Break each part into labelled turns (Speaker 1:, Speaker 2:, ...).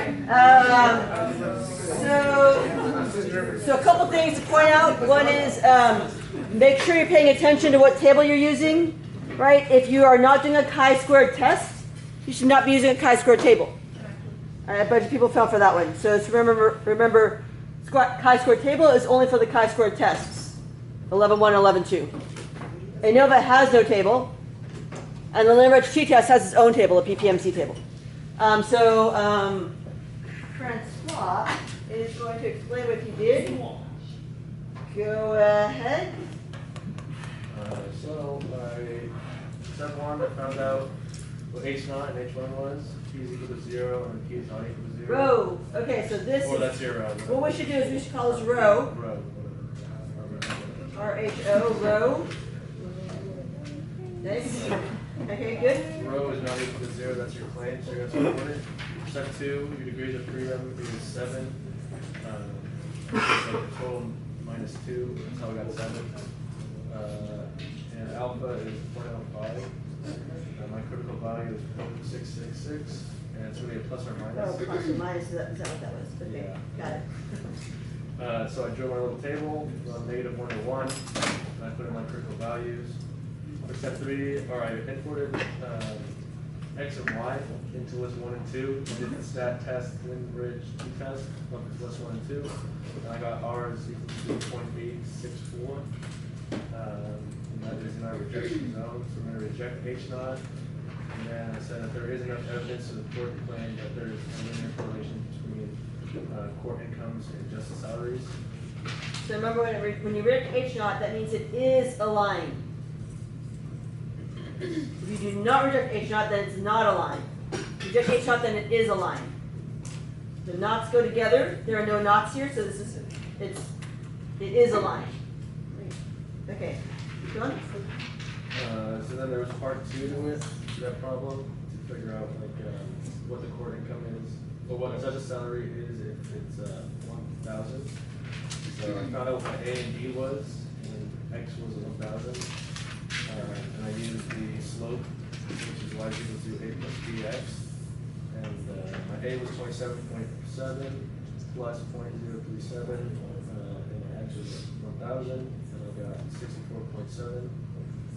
Speaker 1: right. So a couple things to point out. One is make sure you're paying attention to what table you're using. Right? If you are not doing a chi-squared test, you should not be using a chi-squared table. All right, a bunch of people fell for that one. So remember, chi-squared table is only for the chi-squared tests, 11.1 and 11.2. ANOVA has no table, and the linear registry test has its own table, a PPMC table. Francois is going to explain what he did. Go ahead.
Speaker 2: So by step 1, I found out what H0 and H1 was. P is equal to 0 and P is not equal to 0.
Speaker 1: Rho. Okay, so this
Speaker 2: Or
Speaker 1: is.
Speaker 2: that's 0.
Speaker 1: What we should do is we should call this rho.
Speaker 2: Rho.
Speaker 1: R-H-O, rho. Nice. Okay, good.
Speaker 2: Rho is not equal to 0. That's your claim. So you're going to support it. Step 2, your degrees of freedom is 7. So total minus 2. That's how we got 7. And alpha is 0.05. My critical value is 0.666, and it's going to be a plus or minus.
Speaker 1: Oh, plus or minus, is that what that was? Okay,
Speaker 2: Yeah.
Speaker 1: got it.
Speaker 2: So I drew my little table, negative 1 to 1, and I put in my critical values. For step 3, or I imported x and y into list 1 and 2. I did the stat test, then bridge test, list 1 and 2. And I got r is equal to 0.864. And that is in our rejection zone, so we're going to reject H0. And then I said that there is enough evidence to support the claim that there is a linear correlation between core incomes and justice salaries.
Speaker 1: So remember, when you reject H0, that means it is aligned. If you do not reject H0, then it's not aligned. If you reject H0, then it is aligned. The knots go together. There are no knots here, so it is aligned. Okay, keep going.
Speaker 2: So then there was part 2 to it, to that problem, to figure out what the core income is, or what a justice salary is if it's 1,000. So I found out what my A and B was, and X was 1,000. And I used the slope, which is y is equal to A plus BX. And my A was 27.7 plus 0.037, and my X was 1,000, and I got 64.7.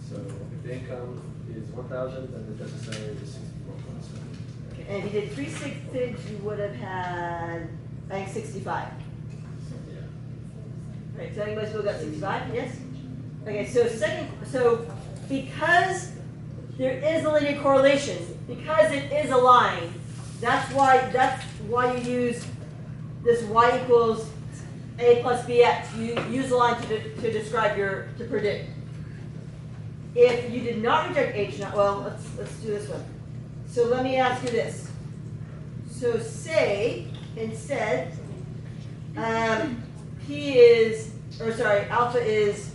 Speaker 2: So if the income is 1,000, then the justice salary is 64.7.
Speaker 1: Okay, and if you did 3/6, you would have had, I think, 65.
Speaker 2: Yeah.
Speaker 1: Right, so anybody still got 65? Yes? Okay, so because there is a linear correlation, because it is aligned, that's why you use this y equals a plus bx. You use the line to describe to predict. If you did not reject H0, well, let's do this one. So let me ask you this. So say instead alpha is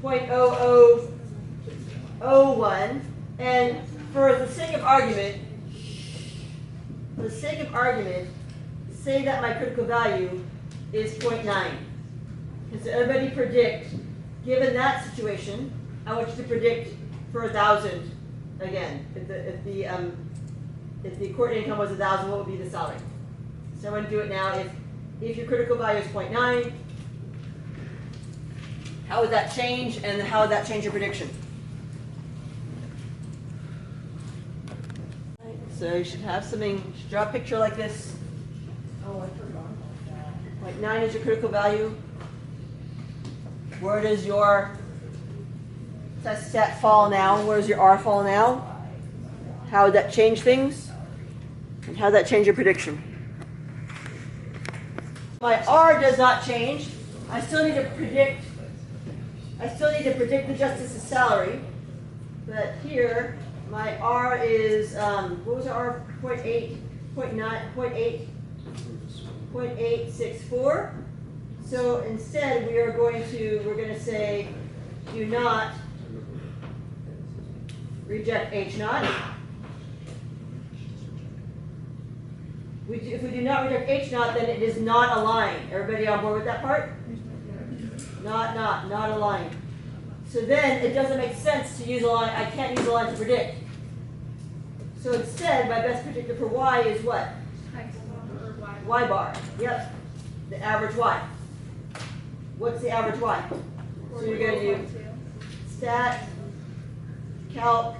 Speaker 1: 0.0001, and for the sake of argument, say that my critical value is 0.9. And so everybody predict, given that situation, I want you to predict for 1,000 again. If the court income was 1,000, what would be the salary? So I'm going to do it now. If your critical value is 0.9, how would that change, and how would that change your prediction? So you should have something. You should draw a picture like this.
Speaker 3: Oh, I forgot about that.
Speaker 1: 0.9 is your critical value. Where does your test stat fall now? Where does your R fall now? How would that change things? And how would that change your prediction? My R does not change. I still need to predict the justice's salary. But here, my R is, what was our R? 0.864. So instead, we're going to say, do not reject H0. If we do not reject H0, then it is not aligned. Everybody on board with that part? Not aligned. So then it doesn't make sense to use a line. I can't use a line to predict. So instead, my best predictor for Y is what? Y bar. Yep. The average Y. What's the average Y? So you're going to do stat, calc,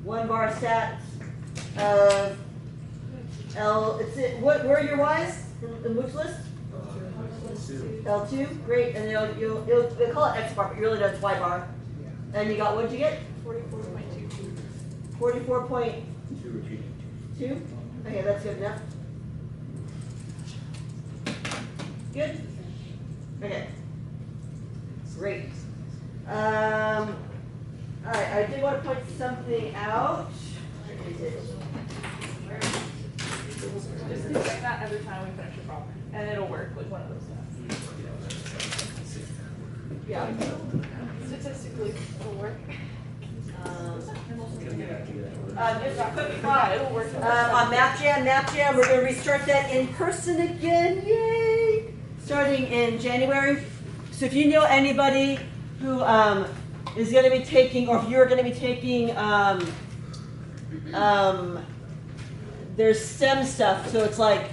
Speaker 1: 1 bar stat of L. Where are your Y's in which list? L2. Great. And then you'll call it X bar, but you really know it's Y bar. And you got, what did you get?
Speaker 3: 44.22.
Speaker 1: 44.2. Okay, that's good enough. Good? Okay. Great. Alright, I did want to point something out. Where is it?
Speaker 3: Just do like that every time we finish a problem, and it'll work with one of those steps.
Speaker 1: Yeah.
Speaker 3: Statistically, it'll work.
Speaker 1: Just a quick thought.
Speaker 3: It'll work.
Speaker 1: On Map Jam, we're going to restart that in person again. Yay! Starting in January. So if you know anybody who is going to be taking, or if you're going to be taking, there's STEM stuff. So it's like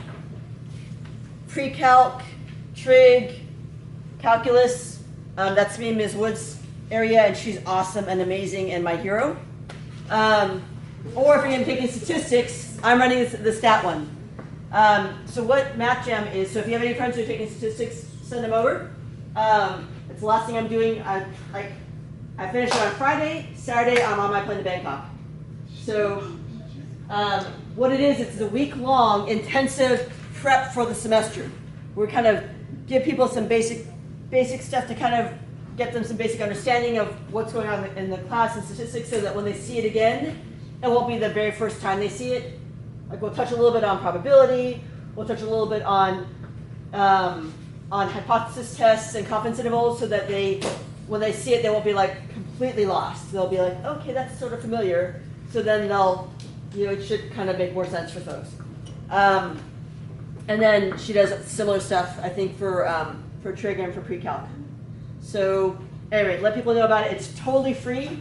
Speaker 1: pre-calc, trig, calculus. That's me, Ms. Wood's area, and she's awesome and amazing and my hero. Or if you're going to be taking statistics, I'm running the stat one. So what Math Jam is, so if you have any friends who are taking statistics, send them over. It's the last thing I'm doing. I finish it on Friday. Saturday, I'm on my plane to Bangkok. So what it is, it's a week-long intensive prep for the semester. We kind of give people some basic stuff to kind of get them some basic understanding of what's going on in the class and statistics, so that when they see it again, it won't be the very first time they see it. Like, we'll touch a little bit on probability, we'll touch a little bit on hypothesis tests and confidence intervals, so that when they see it, they won't be like completely lost. They'll be like, okay, that's sort of familiar. So then they'll, it should kind of make more sense for folks. And then she does similar stuff, I think, for trig and for pre-calc. So anyway, let people know about it. It's totally free,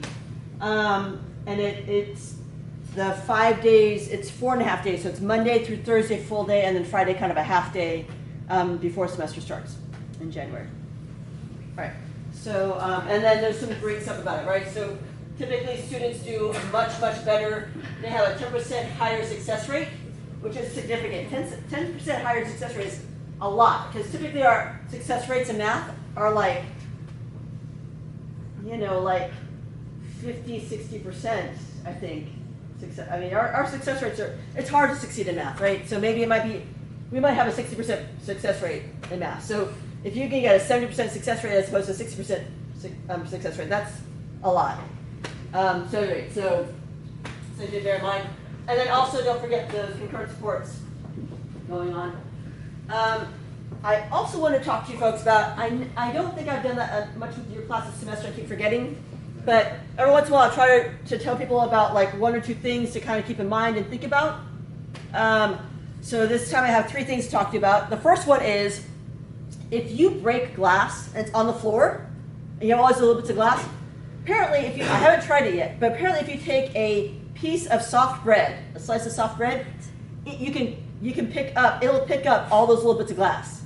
Speaker 1: and it's the 5 days. It's 4.5 days. So it's Monday through Thursday full day, and then Friday kind of a half day before semester starts in January. All right. So and then there's some great stuff about it, right? So typically students do much better. They have a 10% higher success rate, which is significant. 10% higher success rate is a lot, because typically our success rates in math are like, like 50, 60%, I think. Success. I mean, our success rates it's hard to succeed in math, right? So maybe we might have a 60% success rate in math. So if you can get a 70% success rate as opposed to 60% success rate, that's a lot. So do bear in mind. And then also don't forget the concurrent sports going on. I also want to talk to you folks about, I don't think I've done that much with your class this semester, I keep forgetting, but every once in a while I try to tell people about like 1 or 2 things to kind of keep in mind and think about. So this time I have 3 things to talk to you about. The first one is, if you break glass and it's on the floor, and you have always a little bits of glass, apparently I haven't tried it yet, but apparently if you take a piece of soft bread, a slice of soft bread, you can pick up, it'll pick up all those little bits of glass.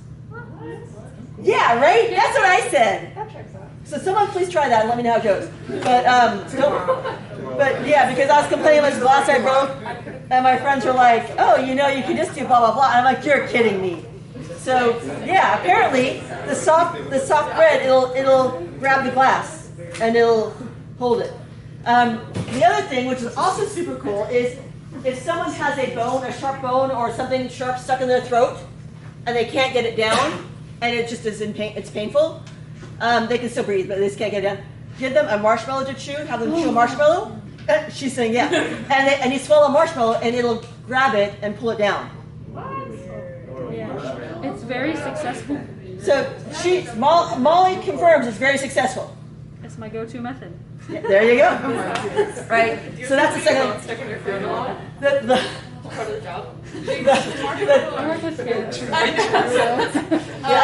Speaker 1: Yeah, right? That's what I said.
Speaker 3: That checks out.
Speaker 1: So someone please try that and let me know how it goes. But yeah, because I was complaining about this glass I broke, and my friends were like, oh, you can just do blah, blah, blah. And I'm like, you're kidding me. So yeah, apparently the soft bread, it'll grab the glass and it'll hold it. The other thing, which is also super cool, is if someone has a sharp bone or something sharp stuck in their throat, and they can't get it down, and it just is it's painful, they can still breathe, but they just can't get it down. Give them a marshmallow to chew, have them chew a marshmallow. She's saying yeah. And you swallow a marshmallow, and it'll grab it and pull it down.
Speaker 4: Yeah. It's very successful.
Speaker 1: So Molly confirms it's very successful.
Speaker 4: It's my go-to method.
Speaker 1: Yeah, there you go. Right. So that's the second.
Speaker 3: Stuck in your throat a lot. Part of the job.
Speaker 4: I work with kids.
Speaker 1: I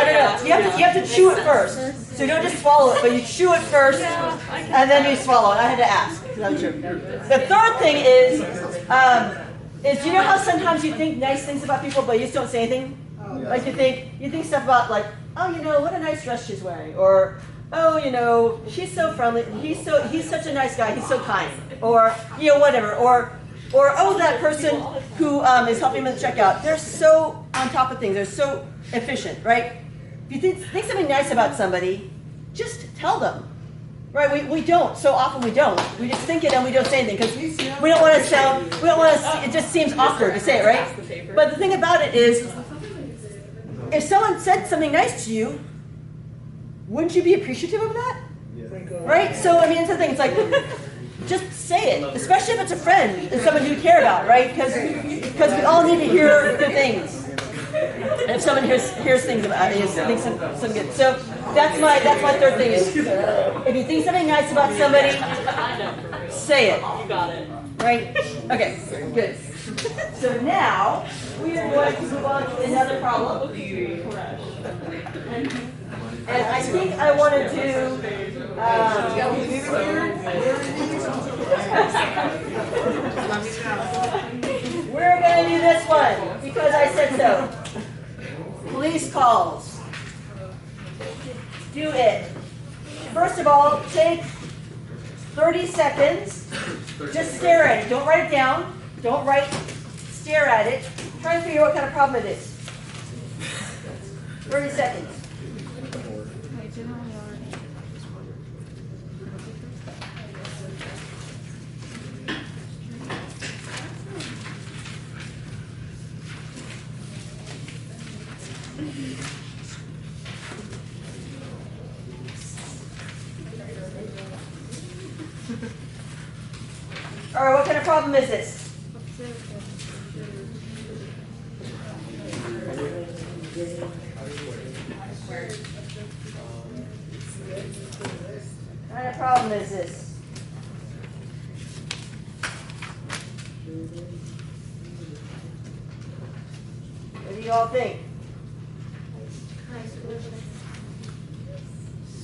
Speaker 1: don't know. You have to chew it first. So you don't just swallow it, but you chew it first, and then you swallow it. I had to ask. That's true. The third thing is, is you know how sometimes you think nice things about people, but you just don't say anything? Like you think stuff about like, oh, you know, what a nice dress she's wearing, or oh, you know, she's so friendly, he's such a nice guy, he's so kind, or you know, whatever, or oh, that person who is helping me with the checkout, they're so on top of things, they're so efficient, right? If you think something nice about somebody, just tell them. Right, we don't. So often we don't. We just think it and we don't say anything because we don't want to sound. We don't want to. It just seems awkward to say it, right? But the thing about it is, if someone said something nice to you, wouldn't you be appreciative of that? Right. So I mean, it's the thing. It's like just say it, especially if it's a friend and someone you care about, right? Because we all need to hear good things. And if someone hears things about it, thinks some good. So that's my third thing is if you think something nice about somebody, say it.
Speaker 3: You got it.
Speaker 1: Right? Okay, good. So now we are going to move on to another problem. And I think I want to do we're going to do this one because I said so. Police calls. Do it. First of all, take 30 seconds. Just stare at it. Don't write it down. Don't write. Stare at it. Try and figure out what kind of problem it is. 30 seconds. All right, what kind of problem is this? What kind of problem is this? What do you all think?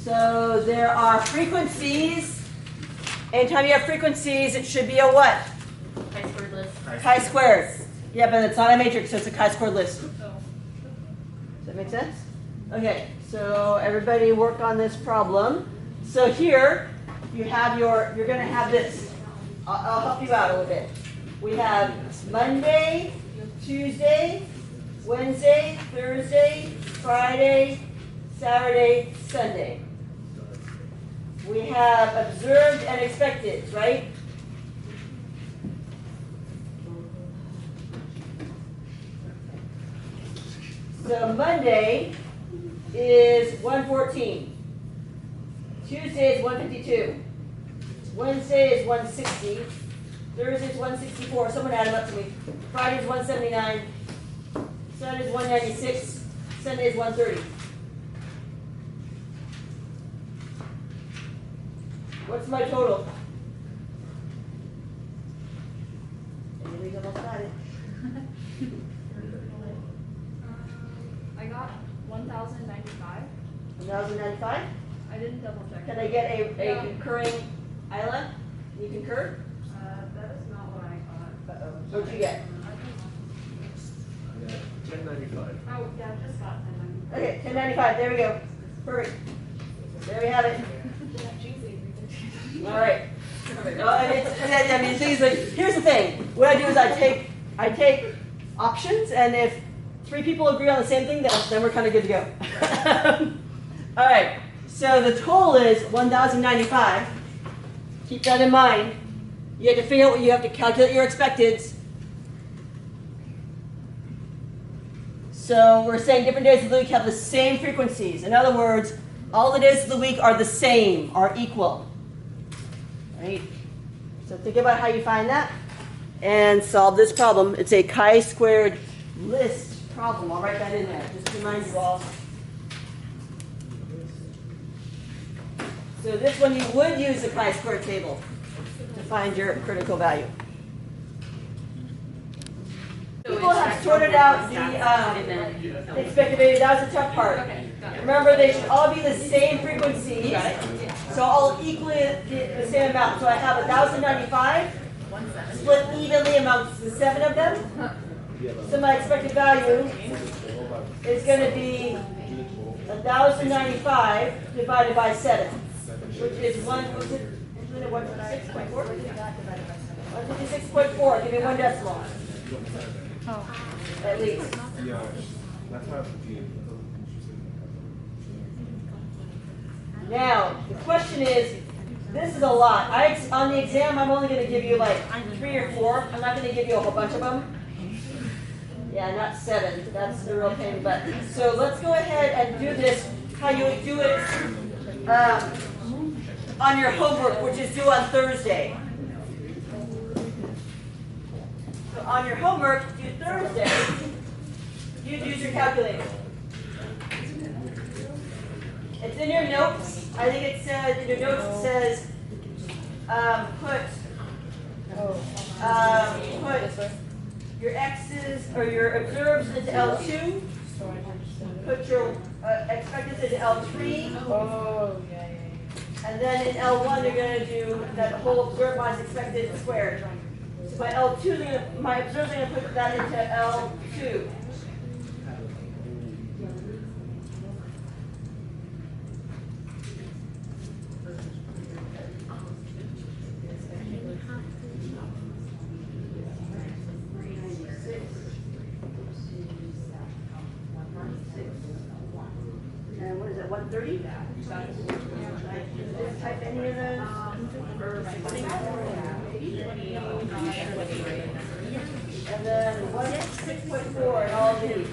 Speaker 1: So there are frequencies. Anytime you have frequencies, it should be a what?
Speaker 5: Chi-squared list.
Speaker 1: Chi-squared. Yeah, but it's not a matrix, so it's a chi-squared list. Does that make sense? Okay, so everybody work on this problem. So here, you're going to have this. I'll help you out a little bit. We have Monday, Tuesday, Wednesday, Thursday, Friday, Saturday, Sunday. We have observed and expected, right? So Monday is 114. Tuesday is 152. Wednesday is 160. Thursday is 164. Someone add them up to me. Friday is 179. Saturday is 196. Sunday is 130. What's my total? Anybody's almost got it.
Speaker 3: I got 1,095.
Speaker 1: 1,095?
Speaker 3: I didn't double check.
Speaker 1: Can I get a concurring Isla? You concur?
Speaker 3: That is not what I got.
Speaker 1: Uh-oh. What'd you get?
Speaker 2: 1095.
Speaker 3: Oh, yeah, I just got 1095.
Speaker 1: Okay, 1095. There we go. Perfect. There we have it. All right. I mean, things like here's the thing. What I do is I take options, and if 3 people agree on the same thing, then we're kind of good to go. All right. So the total is 1,095. Keep that in mind. You have to figure out what you have to calculate your expecteds. So we're saying different days of the week have the same frequencies. In other words, all the days of the week are the same, are equal. Right? So think about how you find that and solve this problem. It's a chi-squared list problem. I'll write that in there just to remind you all. So this one you would use the chi-squared table to find your critical value. People have sorted out the expected value. That was the tough part.
Speaker 3: Okay, got it.
Speaker 1: Remember, they should all be the same frequencies. So all equally the same amount. So I have 1,095. split evenly amongst the 7 of them. So my expected value is going to be 1,095 divided by 7, which is 156.4. 156.4. Give me one decimal.
Speaker 4: Oh.
Speaker 1: At least.
Speaker 5: Yeah, that's why I'm confused.
Speaker 1: Now, the question is, this is a lot. On the exam, I'm only going to give you like 3 or 4. I'm not going to give you a whole bunch of them. Yeah, not 7. That's the real pain in the butt. So let's go ahead and do this how you would do it on your homework, which is due on Thursday. So on your homework due Thursday, you'd use your calculator. It's in your notes. I think it says, in your notes it says, put your x's or your observes into L2. Put your expecteds into L3.
Speaker 3: Oh, yeah.
Speaker 1: And then in L1 you're going to do that whole observed minus expected squared. So my L2, my observed are going to put that into L2. And what is it, 130? Just type any of those. And then 6.4 and all of these.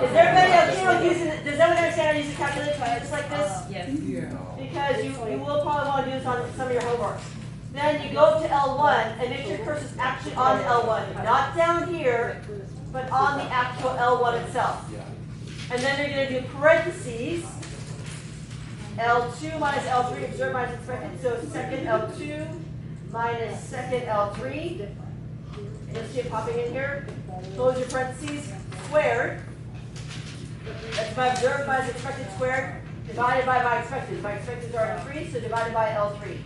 Speaker 1: Is everybody okay with using it? Does everyone understand how to use a calculator just like this?
Speaker 3: Yes.
Speaker 1: Because you will probably want to do this on some of your homework. Then you go up to L1 and make sure your cursor's actually on L1. Not down here, but on the actual L1 itself. And then you're going to do parentheses. L2 minus L3, observed minus expected. So second L2 minus second L3. You'll see it popping in here. Close your parentheses. Squared. That's my observed minus expected squared. Divided by my expected. My expected are 3, so divided by L3.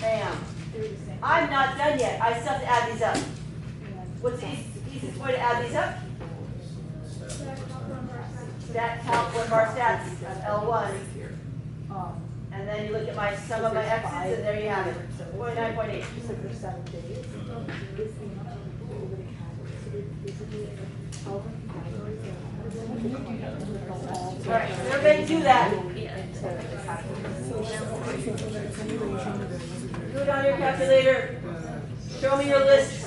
Speaker 1: Bam. I'm not done yet. I still have to add these up. What's the easiest way to add these up? Stat calc 1 bar stats of L1. And then you look at my sum of my x's, and there you have it. 49.8. All right, so everybody do that. Do it on your calculator. Show me your list.